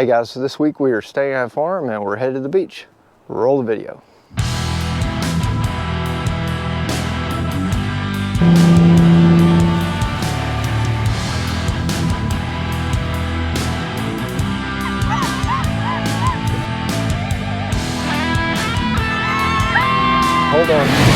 Hey guys, so this week we are staying at a farm and we're headed to the beach. Roll the video. Hold on.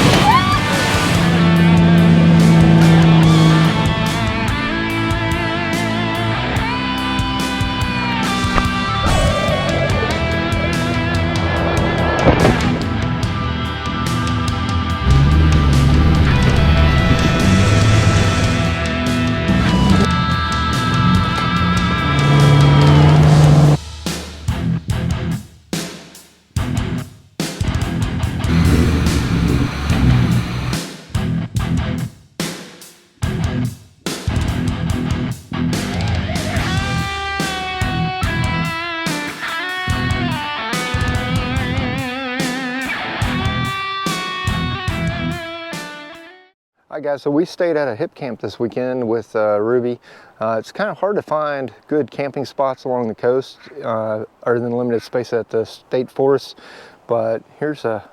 Hi guys, so we stayed at a hip camp this weekend with Ruby. It's kind of hard to find good camping spots along the coast other than limited space at the state forest, but here's a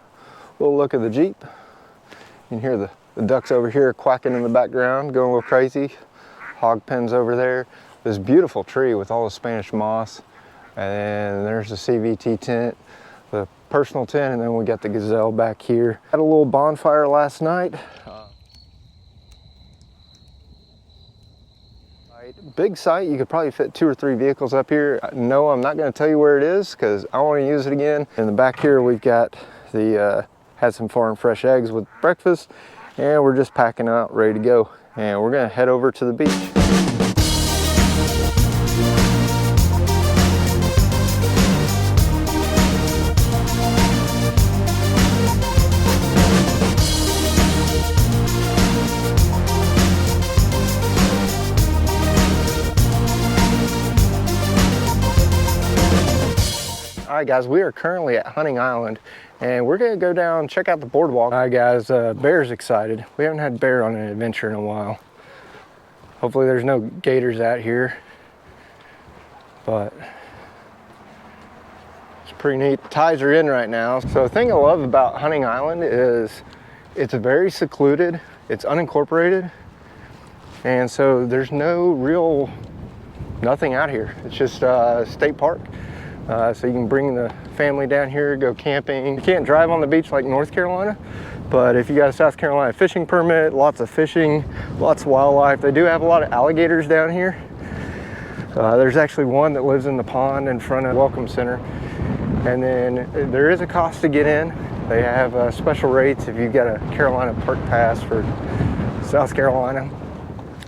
little look at the Jeep. You can hear the ducks over here quacking in the background, going a little crazy. Hog pens over there. This beautiful tree with all the Spanish moss, and there's the CVT tent, the personal tent, and then we got the gazelle back here. Had a little bonfire last night. Big site, you could probably fit 2 or 3 vehicles up here. No, I'm not going to tell you where it is because I want to use it again. In the back here we've got the had some farm fresh eggs with breakfast, and we're just packing out, ready to go, and we're going to head over to the beach. All right guys, we are currently at Hunting Island and we're gonna go down, check out the boardwalk. All right guys, Bear's excited. We haven't had Bear on an adventure in a while. Hopefully there's no gators out here, but it's pretty neat. Tides are in right now. So the thing I love about Hunting Island is it's very secluded, it's unincorporated, and so there's nothing out here. It's just a state park. So you can bring the family down here, go camping. You can't drive on the beach like North Carolina, but if you got a South Carolina fishing permit, lots of fishing, lots of wildlife. They do have a lot of alligators down here. There's actually one that lives in the pond in front of the Welcome Center. And then there is a cost to get in. They have special rates if you've got a Carolina Park Pass for South Carolina.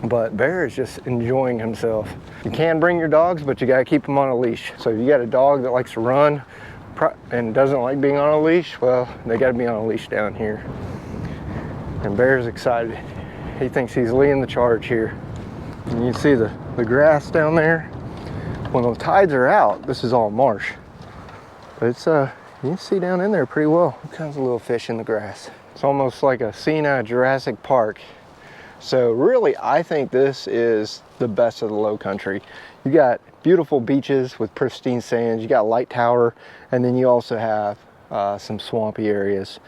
But Bear is just enjoying himself. You can bring your dogs, but you gotta keep them on a leash. So if you got a dog that likes to run and doesn't like being on a leash, well, they gotta be on a leash down here. And Bear's excited. He thinks he's leading the charge here. And you can see the grass down there. When the tides are out, this is all marsh. But it's, you can see down in there pretty well. All kinds of little fish in the grass. It's almost like a scene out of Jurassic Park. So really, I think this is the best of the low country. You got beautiful beaches with pristine sands, you got Light Tower, and then you also have some swampy areas.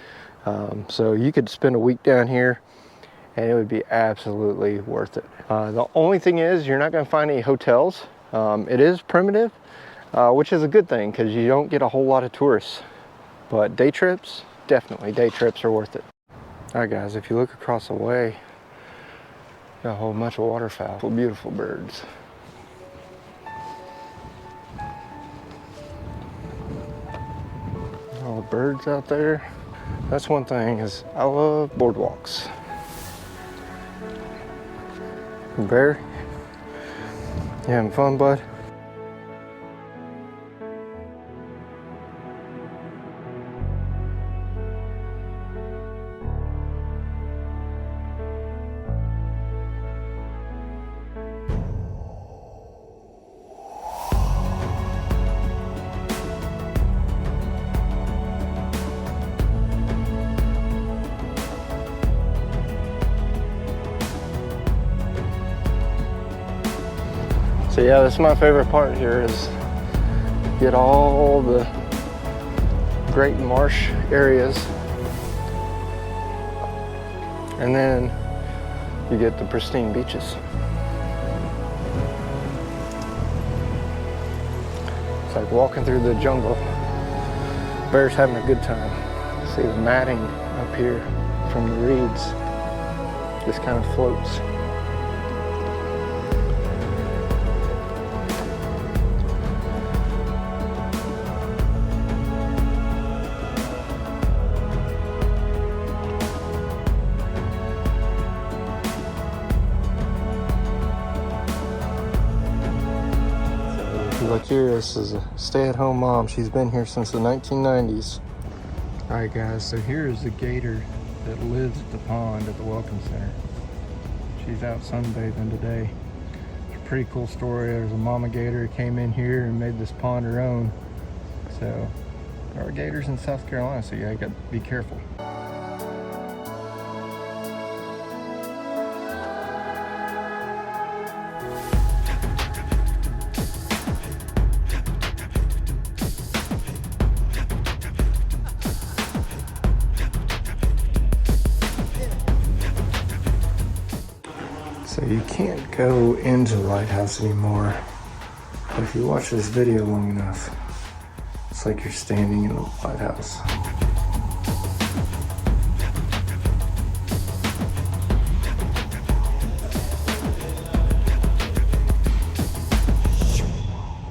So you could spend a week down here and it would be absolutely worth it. The only thing is you're not going to find any hotels. It is primitive, which is a good thing because you don't get a whole lot of tourists. But day trips, definitely day trips are worth it. All right guys, if you look across the way, got a whole bunch of waterfowl, beautiful birds. All the birds out there. That's one thing, is I love boardwalks. Bear, you having fun, bud? So yeah, that's my favorite part here is get all the great marsh areas, and then you get the pristine beaches. It's like walking through the jungle. Bear's having a good time. See the matting up here from the reeds just kind of floats. Look here, this is a stay-at-home mom. She's been here since the 1990s. All right, guys, so here's the gator that lives at the pond at the Welcome Center. She's out sunbathing today. It's a pretty cool story. There's a mama gator who came in here and made this pond her own. So there are gators in South Carolina, so yeah, you gotta be careful. So you can't go into the lighthouse anymore, but if you watch this video long enough, it's like you're standing in the lighthouse.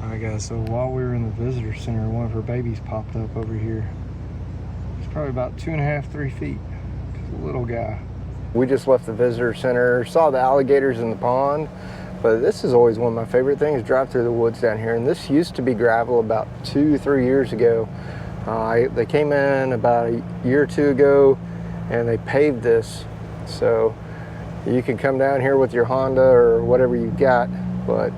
Alright guys, so while we were in the visitor center, one of her babies popped up over here. It's probably about 2.5, 3 feet. It's a little guy. We just left the visitor center, saw the alligators in the pond, but this is always one of my favorite things, drive through the woods down here. And this used to be gravel about 2-3 years ago. They came in about a year or two ago and they paved this. So you can come down here with your Honda or whatever you got, but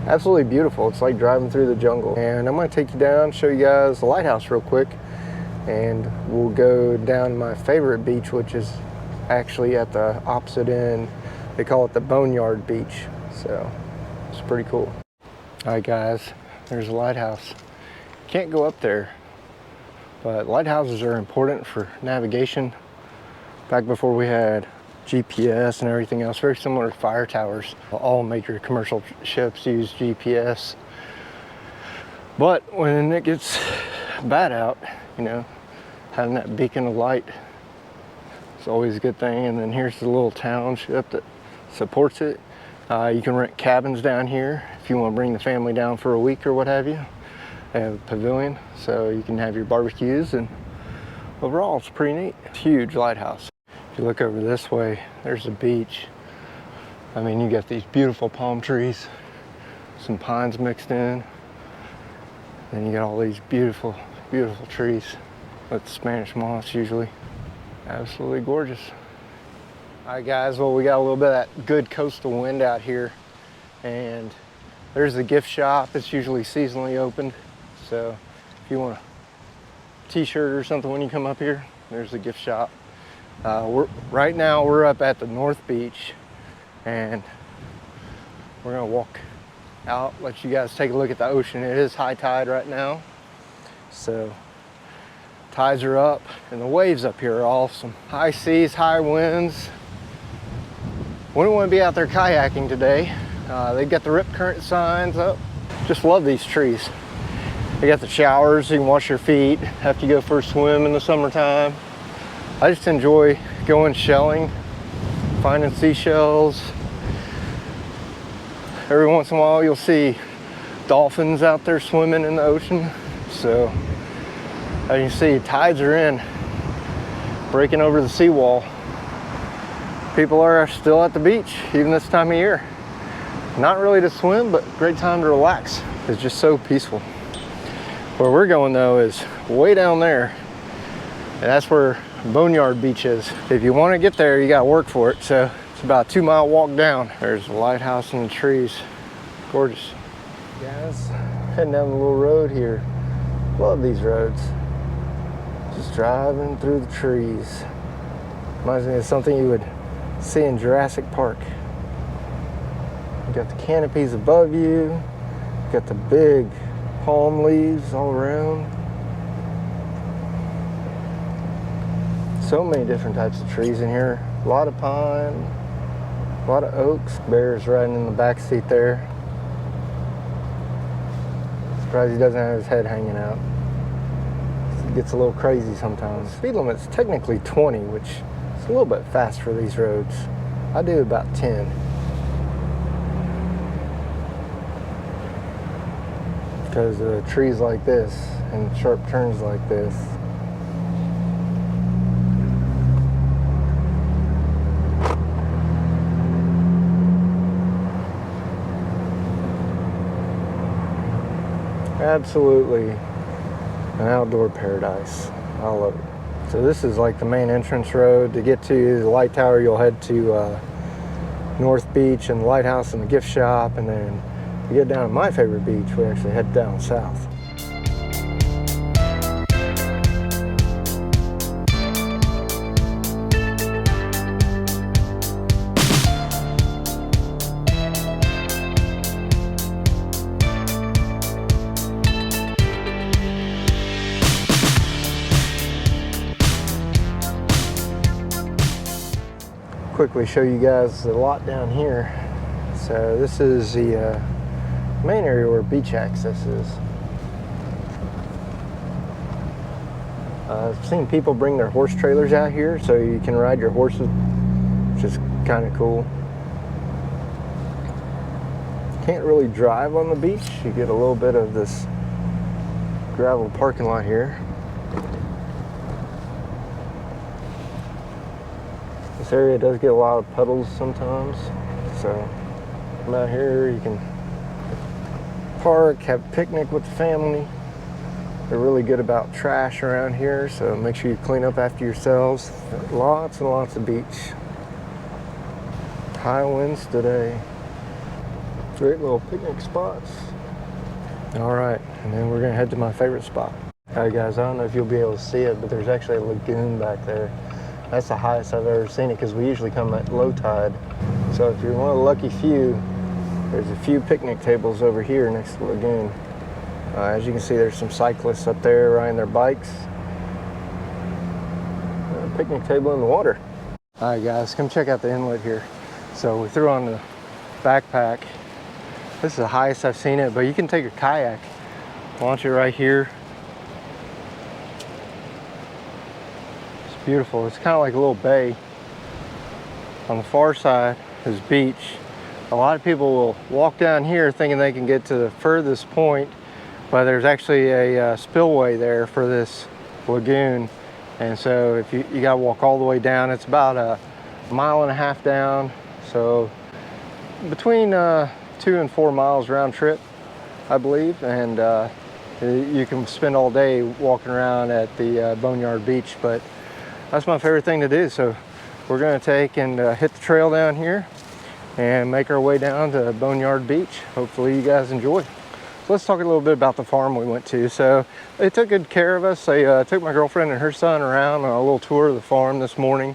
absolutely beautiful. It's like driving through the jungle. And I'm gonna take you down, show you guys the lighthouse real quick, and we'll go down to my favorite beach, which is actually at the opposite end. They call it the Boneyard Beach, so it's pretty cool. All right guys, there's a lighthouse. Can't go up there, but lighthouses are important for navigation. Back before we had GPS and everything else, very similar to fire towers. All major commercial ships use GPS, but when it gets bad out, you know, having that beacon of light, it's always a good thing. And then here's the little township that supports it. You can rent cabins down here if you want to bring the family down for a week or what have you. They have a pavilion, so you can have your barbecues, and overall it's pretty neat. It's a huge lighthouse. If you look over this way, there's the beach. I mean, you got these beautiful palm trees, some pines mixed in, then you got all these beautiful, beautiful trees with Spanish moss usually. Absolutely gorgeous. All right guys, well, we got a little bit of that good coastal wind out here, and there's the gift shop. It's usually seasonally opened, so if you want a t-shirt or something when you come up here, there's the gift shop. Right now we're up at the North Beach, and we're gonna walk out, let you guys take a look at the ocean. It is high tide right now, so tides are up, and the waves up here are awesome. High seas, high winds. Wouldn't want to be out there kayaking today. They've got the rip current signs up. Just love these trees. They got the showers, so you can wash your feet after you go for a swim in the summertime. I just enjoy going shelling, finding seashells. Every once in a while you'll see dolphins out there swimming in the ocean. So as you see, tides are in, breaking over the seawall. People are still at the beach, even this time of year. Not really to swim, but great time to relax. It's just so peaceful. Where we're going though is way down there, and that's where Boneyard Beach is. If you want to get there, you got to work for it. So it's about a 2-mile walk down. There's the lighthouse and the trees. Gorgeous. Guys, heading down the little road here. Love these roads. Just driving through the trees. Reminds me of something you would see in Jurassic Park. You got the canopies above you. You got the big palm leaves all around. So many different types of trees in here. A lot of pine, a lot of oaks. Bear's riding in the back seat there. Surprised he doesn't have his head hanging out. It gets a little crazy sometimes. Speed limit's technically 20, which is a little bit fast for these roads. I do about 10. Because of trees like this and sharp turns like this. Absolutely an outdoor paradise. I love it. So this is like the main entrance road. To get to the light tower, you'll head to North Beach and the lighthouse and the gift shop, and then to get down to my favorite beach, we actually head down south. Quickly show you guys the lot down here. So this is the main area where beach access is. I've seen people bring their horse trailers out here so you can ride your horses, which is kind of cool. Can't really drive on the beach. You get a little bit of this gravel parking lot here. This area does get a lot of puddles sometimes, so come out here, you can park, have a picnic with the family. They're really good about trash around here, so make sure you clean up after yourselves. Lots and lots of beach. High winds today. Great little picnic spots. All right, and then we're gonna head to my favorite spot. All right guys, I don't know if you'll be able to see it, but there's actually a lagoon back there. That's the highest I've ever seen it because we usually come at low tide. So if you're one of the lucky few, there's a few picnic tables over here next to the lagoon. As you can see, there's some cyclists up there riding their bikes. A picnic table in the water. All right guys, come check out the inlet here. So we threw on the backpack. This is the highest I've seen it, but you can take a kayak, launch it right here. Beautiful. It's kind of like a little bay. On the far side is beach. A lot of people will walk down here thinking they can get to the furthest point, but there's actually a spillway there for this lagoon, and so if you got to walk all the way down. It's about a 1.5 miles down, so between 2 and 4 miles round trip, I believe, and you can spend all day walking around at the Boneyard Beach, but that's my favorite thing to do. So we're going to take and hit the trail down here and make our way down to Boneyard Beach. Hopefully you guys enjoy. So let's talk a little bit about the farm we went to. So they took good care of us. They took my girlfriend and her son around on a little tour of the farm this morning.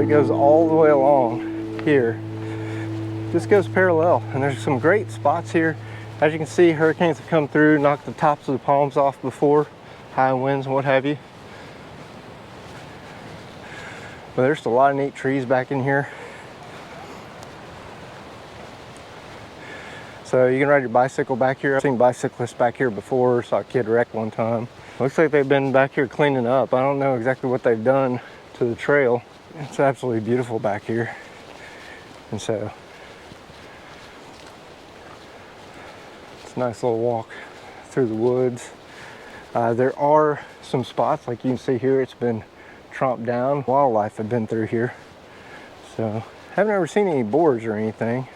goes all the way along here. Just goes parallel, and there's some great spots here. As you can see, hurricanes have come through, knocked the tops of the palms off before, high winds and what have you. But there's a lot of neat trees back in here. So you can ride your bicycle back here. I've seen bicyclists back here before, saw a kid wreck one time. Looks like they've been back here cleaning up. I don't know exactly what they've done to the trail. It's absolutely beautiful back here. And so it's a nice little walk through the woods. There are some spots, like you can see here, it's been tromped down. Wildlife have been through here. So haven't ever seen any boars or anything.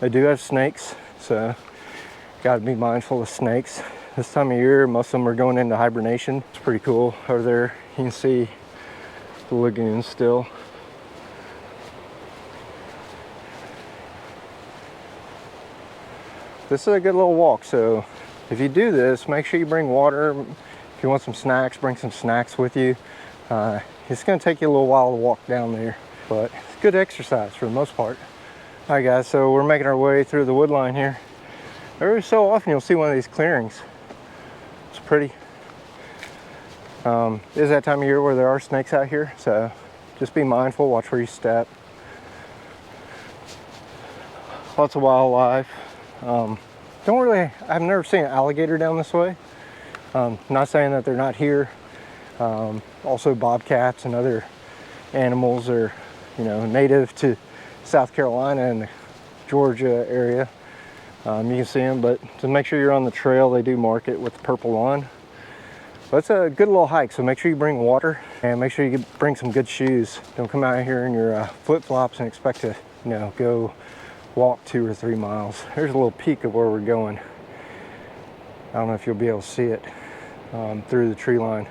They do have snakes, so got to be mindful of snakes. This time of year, most of them are going into hibernation. It's pretty cool. Over there, you can see the lagoon still. This is a good little walk, so if you do this, make sure you bring water. If you want some snacks, bring some snacks with you. It's going to take you a little while to walk down there, but it's good exercise for the most part. All right, guys, so we're making our way through the wood line here. Every so often you'll see one of these clearings. It's pretty. It is that time of year where there are snakes out here, so just be mindful, watch where you step. Lots of wildlife. I've never seen an alligator down this way. Not saying that they're not here. Also bobcats and other animals are, native to South Carolina and the Georgia area. You can see them, but to make sure you're on the trail, they do mark it with the purple on. But it's a good little hike, so make sure you bring water and make sure you bring some good shoes. Don't come out here in your flip-flops and expect to, go walk 2 or 3 miles. There's a little peek of where we're going. I don't know if you'll be able to see it through the tree line,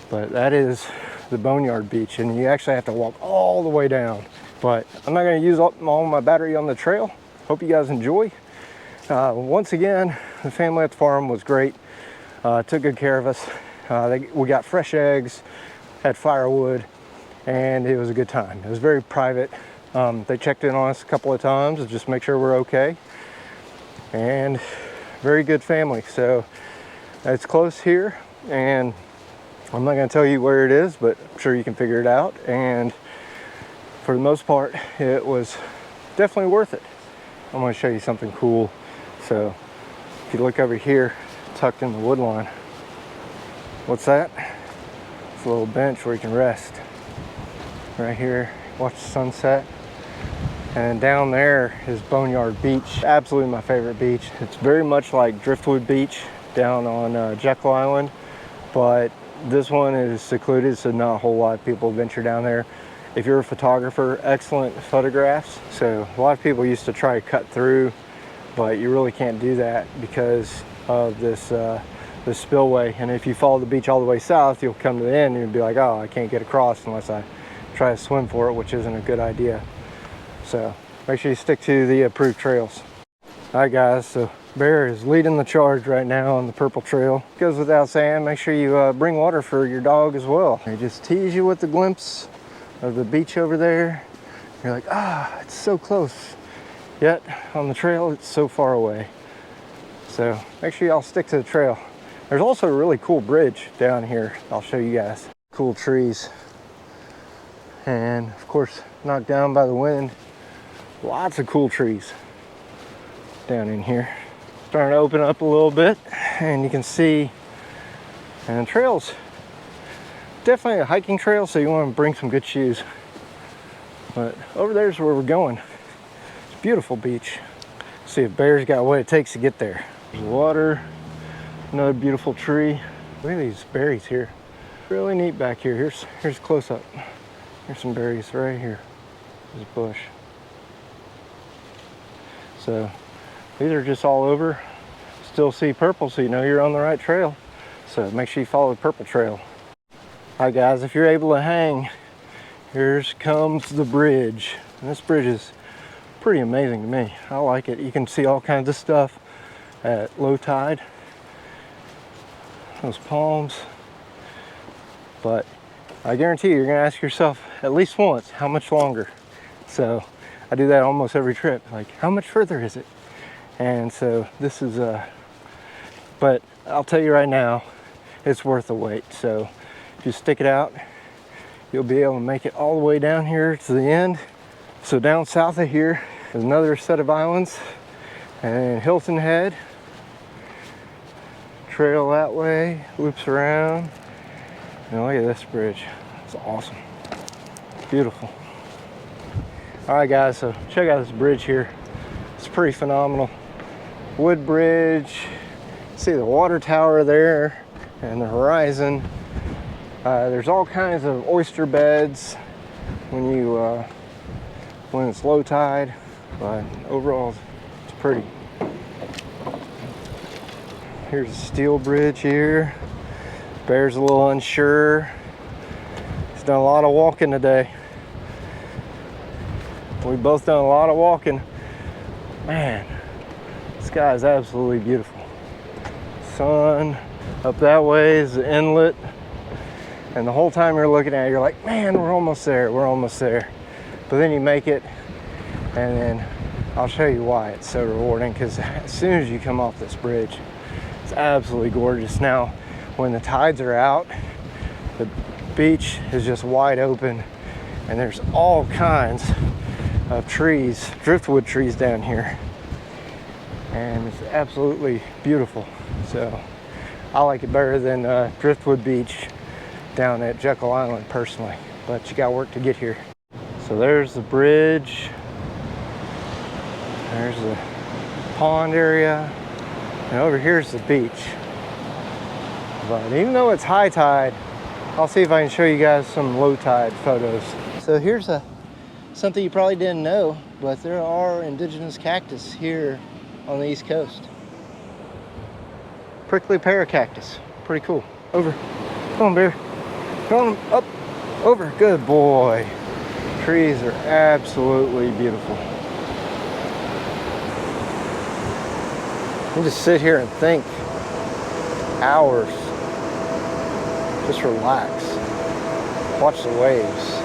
but that is the Boneyard Beach, and you actually have to walk all the way down. But I'm not going to use all my battery on the trail. Hope you guys enjoy. Once again, the family at the farm was great. Took good care of us. We got fresh eggs, had firewood, and it was a good time. It was very private. They checked in on us a couple of times to just make sure we're okay. And very good family. So it's close here, and I'm not going to tell you where it is, but I'm sure you can figure it out. And for the most part, it was definitely worth it. I'm going to show you something cool. So if you look over here, tucked in the wood line, what's that? It's a little bench where you can rest. Right here, watch the sunset. And down there is Boneyard Beach. Absolutely my favorite beach. It's very much like Driftwood Beach down on Jekyll Island, but this one is secluded, so not a whole lot of people venture down there. If you're a photographer, excellent photographs. So a lot of people used to try to cut through, but you really can't do that because of this spillway. And if you follow the beach all the way south, you'll come to the end and you'll be like, oh, I can't get across unless I try to swim for it, which isn't a good idea. So make sure you stick to the approved trails. All right, guys, so Bear is leading the charge right now on the purple trail. Goes without saying, make sure you bring water for your dog as well. They just tease you with the glimpse of the beach over there. You're like, it's so close. Yet on the trail, it's so far away. So make sure y'all stick to the trail. There's also a really cool bridge down here. I'll show you guys. Cool trees. And of course, knocked down by the wind. Lots of cool trees down in here. Starting to open up a little bit, and you can see, and the trail's definitely a hiking trail, so you want to bring some good shoes. But over there's where we're going. It's a beautiful beach. See if Bear's got what it takes to get there. There's water, another beautiful tree. Look at these berries here. Really neat back here. Here's close up. Here's some berries right here. There's a bush. So these are just all over. Still see purple, so you know you're on the right trail. So make sure you follow the purple trail. All right, guys, if you're able to hang, here comes the bridge. And this bridge is pretty amazing to me. I like it. You can see all kinds of stuff at low tide. Those palms. But I guarantee you're gonna ask yourself, at least once, how much longer? So I do that almost every trip. Like, how much further is it? And so this is but I'll tell you right now, it's worth the wait. So if you stick it out, you'll be able to make it all the way down here to the end. So down south of here is another set of islands, and Hilton Head, trail that way, loops around, and look at this bridge. It's awesome, beautiful. All right guys, so check out this bridge here. It's pretty phenomenal. Wood bridge, see the water tower there and the horizon. There's all kinds of oyster beds when it's low tide, but overall it's pretty. Here's a steel bridge here. Bear's a little unsure. He's done a lot of walking today. We've both done a lot of walking. Man, the sky is absolutely beautiful. Sun up that way is the inlet. And the whole time you're looking at it, you're like, man, we're almost there, we're almost there. But then you make it, and then I'll show you why it's so rewarding, because as soon as you come off this bridge, it's absolutely gorgeous. Now, when the tides are out, the beach is just wide open, and there's all kinds of trees, driftwood trees down here, and it's absolutely beautiful. So I like it better than Driftwood Beach down at Jekyll Island personally, but you got work to get here. So there's the bridge, there's the pond area, and over here's the beach. But even though it's high tide, I'll see if I can show you guys some low tide photos. So here's something you probably didn't know, but there are indigenous cactus here on the East Coast. Prickly pear cactus, pretty cool. Over, come on, bear. Come on, up, over, good boy. Trees are absolutely beautiful. You just sit here and think hours. Just relax, watch the waves.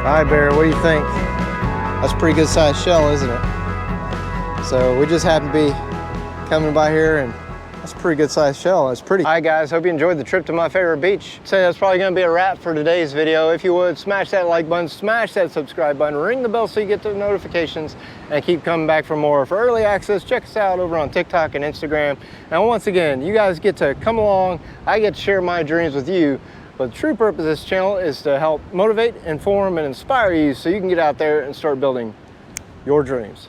All right, Bear, what do you think? That's a pretty good sized shell, isn't it? So we just happened to be coming by here, and that's a pretty good sized shell. It's pretty. All right, guys, hope you enjoyed the trip to my favorite beach. So that's probably gonna be a wrap for today's video. If you would, smash that like button, smash that subscribe button, ring the bell so you get the notifications, and keep coming back for more. For early access, check us out over on TikTok and Instagram. And once again, you guys get to come along. I get to share my dreams with you. But the true purpose of this channel is to help motivate, inform, and inspire you so you can get out there and start building your dreams.